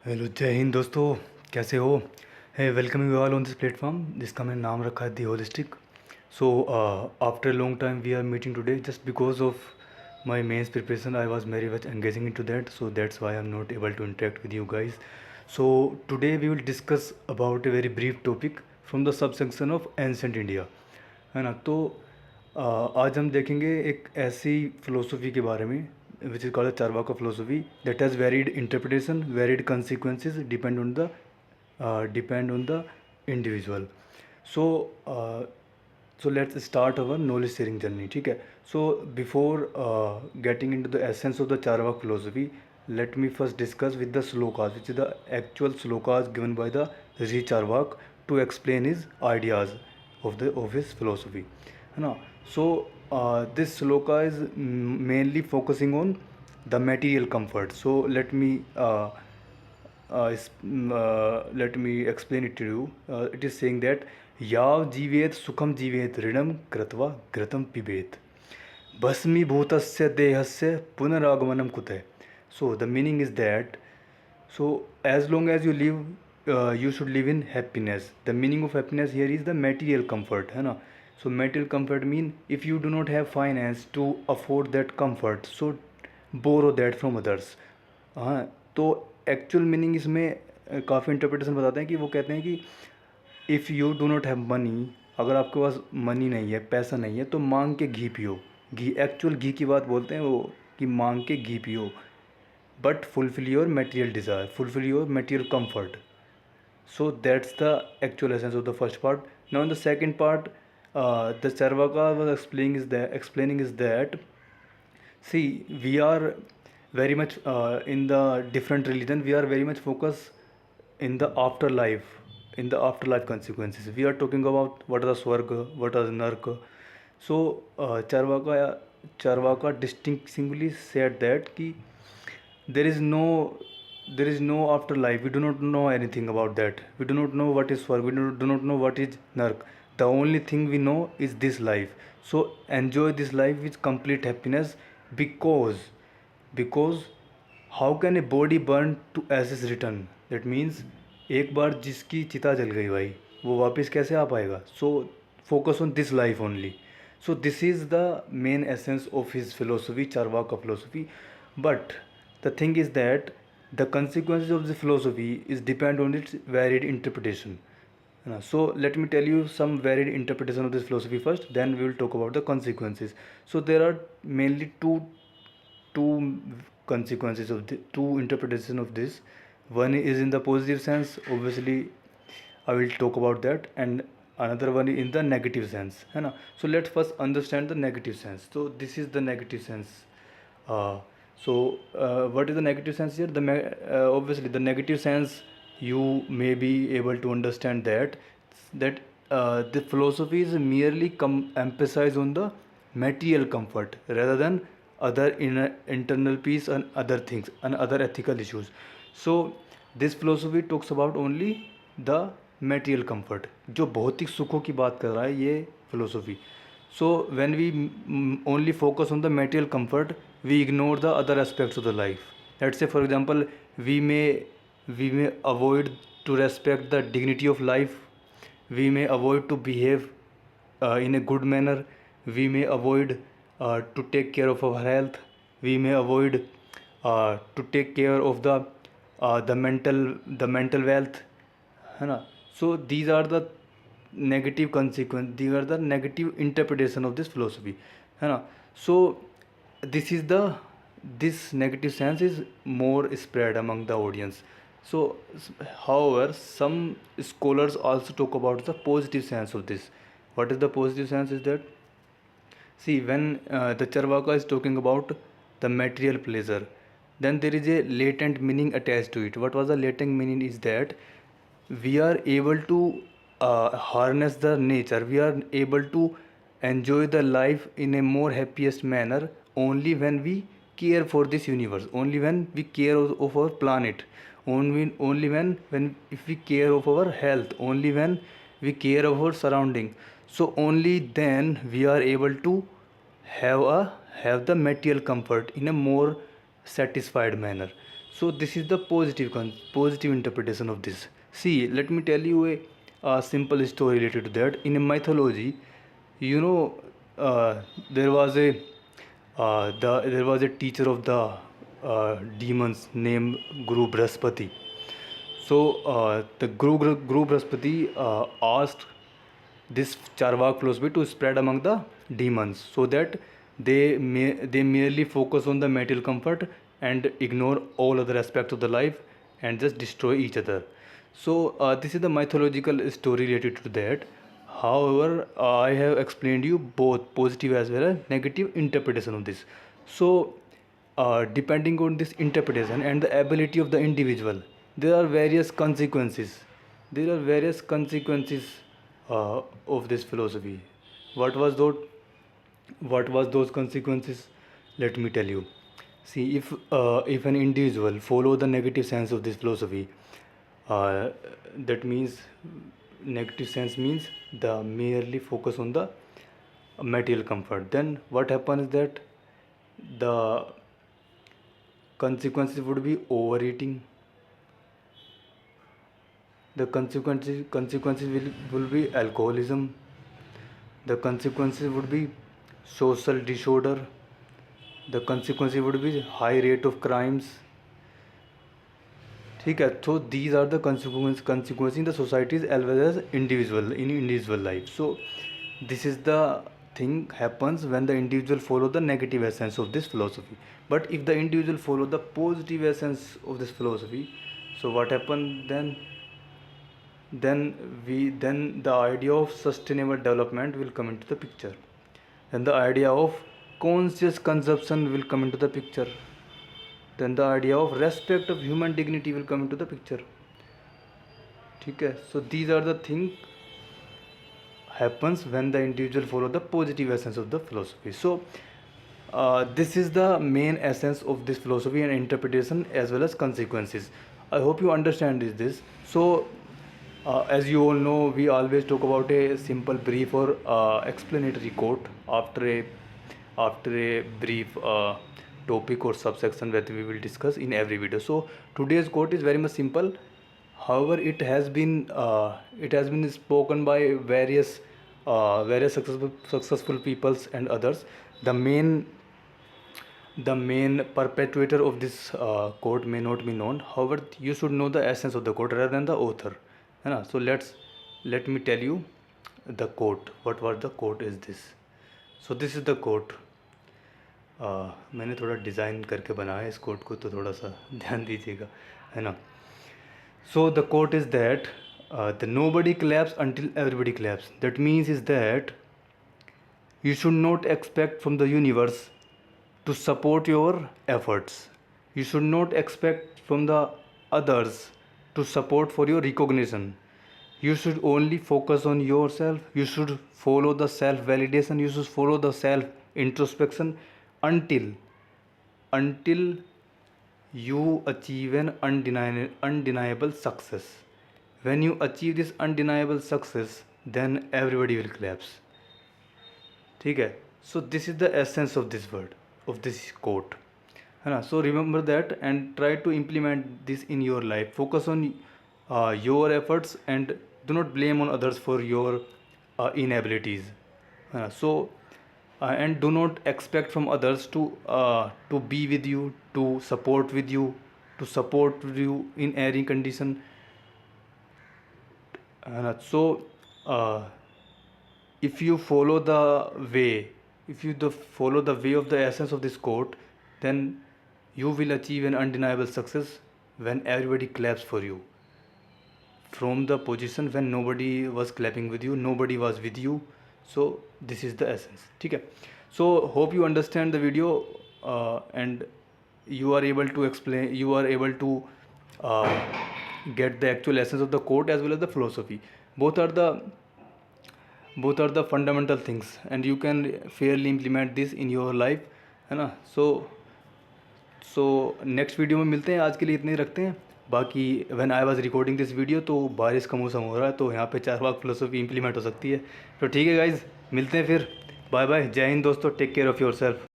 Hello जय हिंद दोस्तों। कैसे हो? Hi welcome you all on this platform जिसका मैंने नाम रखा है the holistic. So after long time we are meeting today just because of my mains preparation. I was very much engaging into that, so that's why I'm not able to interact with you guys. So today we will discuss about a very brief topic from the subsection of ancient India, है ना। तो आज हम देखेंगे एक ऐसी philosophy के बारे में which is called Charvaka philosophy that has varied interpretation, varied consequences depend on the individual. So so let's start our knowledge sharing journey, ठीक है। So before getting into the essence of the Charvak philosophy, let me first discuss with the slokas, which is the actual slokas given by the Rishi Charvak to explain his ideas of his philosophy, है ना। So this sloka is mainly focusing on the material comfort. So let me explain it to you. It is saying that याव जीवेत सुखम जीवेत ऋणम कृत्वा घृतम पिबेत भस्मीभूतस्य देहस्य पुनरागमनम कुतः. So the meaning is that, so as long as you live, you should live in happiness. The meaning of happiness here is the material comfort, है ना। So material comfort mean if you do not have finance to afford that comfort, so borrow that from others. हाँ, तो actual meaning इसमें काफ़ी interpretation बताते हैं कि वो कहते हैं कि if you do not have money, अगर आपके पास मनी नहीं है, पैसा नहीं है, तो मांग के घी पियो। घी, एक्चुअल घी की बात बोलते हैं वो, कि मांग के घी पियो, but fulfil your material desire, fulfil your material comfort. So that's the actual essence of the first part. Now in the second part, the Charvaka was explaining is that see, we are very much in the different religion, we are very much focused in the afterlife, in the afterlife consequences. We are talking about what is the swarga, what is narka. So Charvaka distinctly said that ki there is no afterlife. We do not know anything about that. We do not know what is swarg, we do not know what is nark. The only thing we know is this life. So enjoy this life with complete happiness, because how can a body burn to ashes return? That means एक बार जिसकी चिता जल गई भाई, वो वापस कैसे आ पाएगा? So focus on this life only. So this is the main essence of his philosophy, Charvaka philosophy. But the thing is that the consequences of the philosophy is depend on its varied interpretation. So let me tell you some varied interpretation of this philosophy first, then we will talk about the consequences. So there are mainly two consequences of the two interpretation of this. One is in the positive sense, obviously I will talk about that, and another one in the negative sense, है ना। So let's first understand the negative sense. So this is the negative sense. What is the negative sense here? Obviously the negative sense, you may be able to understand that the philosophy is merely emphasize on the material comfort rather than other internal peace and other things and other ethical issues. So this philosophy talks about only the material comfort, जो भौतिक सुखों की बात कर रहा है ये philosophy. So when we only focus on the material comfort, we ignore the other aspects of the life. Let's say for example, we may avoid to respect the dignity of life, we may avoid to behave in a good manner, we may avoid to take care of our health, we may avoid to take care of the mental wealth, है ना। So these are the negative consequence, these are the negative interpretation of this philosophy, है ना। So this negative sense is more spread among the audience. So however, some scholars also talk about the positive sense of this. What is the positive sense is that, see, when the Charvaka is talking about the material pleasure, then there is a latent meaning attached to it. What was the latent meaning is that we are able to harness the nature, we are able to enjoy the life in a more happiest manner only when we care for this universe, only when we care of our planet, only when if we care of our health, only when we care of our surrounding. So only then we are able to have the material comfort in a more satisfied manner. So this is the positive interpretation of this. See, let me tell you a simple story related to that. In a mythology, you know, there was a there was a teacher of the demons named Guru Brahaspati. So the Guru Brahaspati asked this Charvak philosophy to spread among the demons, so that they merely focus on the material comfort and ignore all other aspects of the life and just destroy each other. So this is the mythological story related to that. However, I have explained you both positive as well as negative interpretation of this. So depending on this interpretation and the ability of the individual, there are various consequences. There are various consequences of this philosophy. What was those? What was those consequences? Let me tell you. See, if an individual follow the negative sense of this philosophy, uh, that means negative sense means the merely focus on the material comfort. Then what happens is that the consequences would be overeating. The consequences will be alcoholism. The consequences would be social disorder. The consequences would be high rate of crimes. ठीक है, so these are the consequences in the societies as well as individual life. So this is the thing happens when the individual follow the negative essence of this philosophy. But if the individual follow the positive essence of this philosophy, so what happen then? Then the idea of sustainable development will come into the picture. Then the idea of conscious consumption will come into the picture. Then the idea of respect of human dignity will come into the picture. ठीक है, so these are the things happens when the individual follow the positive essence of the philosophy. So this is the main essence of this philosophy and interpretation as well as consequences. I hope you understand this. So as you all know, we always talk about a simple brief or explanatory quote after a brief topic or subsection that we will discuss in every video. So today's quote is very much simple. However, it has been spoken by various successful peoples and others. The main perpetuator of this quote may not be known. However, you should know the essence of the quote rather than the author. है ना? So let me tell you the quote. What the quote is this? So this is the quote. मैंने थोड़ा design करके बनाया है इस coat को, तो थोड़ा सा ध्यान दीजिएगा, है ना. So the quote is that the nobody claps until everybody claps. That means is that you should not expect from the universe to support your efforts. You should not expect from the others to support for your recognition. You should only focus on yourself. You should follow the self validation. You should follow the self introspection until you achieve an undeniable success. When you achieve this undeniable success, then everybody will claps. ठीक है. So this is the essence of this word, of this quote, है ना. So remember that and try to implement this in your life. Focus on your efforts and do not blame on others for your inabilities. So and do not expect from others to be with you, to support you in any condition. So if you follow the way of the essence of this quote, then you will achieve an undeniable success when everybody claps for you. From the position when nobody was clapping with you, nobody was with you. So this is the essence. ठीक है. So hope you understand the video and you are able to explain, you are able to get the actual essence of the quote as well as the philosophy. Both are the fundamental things and you can fairly implement this in your life, है ना. So next video में मिलते हैं. आज के लिए इतने ही रखते हैं. बाकी when I was recording this video तो बारिश का मौसम हो रहा है, तो यहाँ पे चारवाक फिलोसफी इंप्लीमेंट हो सकती है. तो ठीक है गाइज, मिलते हैं फिर. Bye bye. जय हिंद दोस्तों. Take care of your self.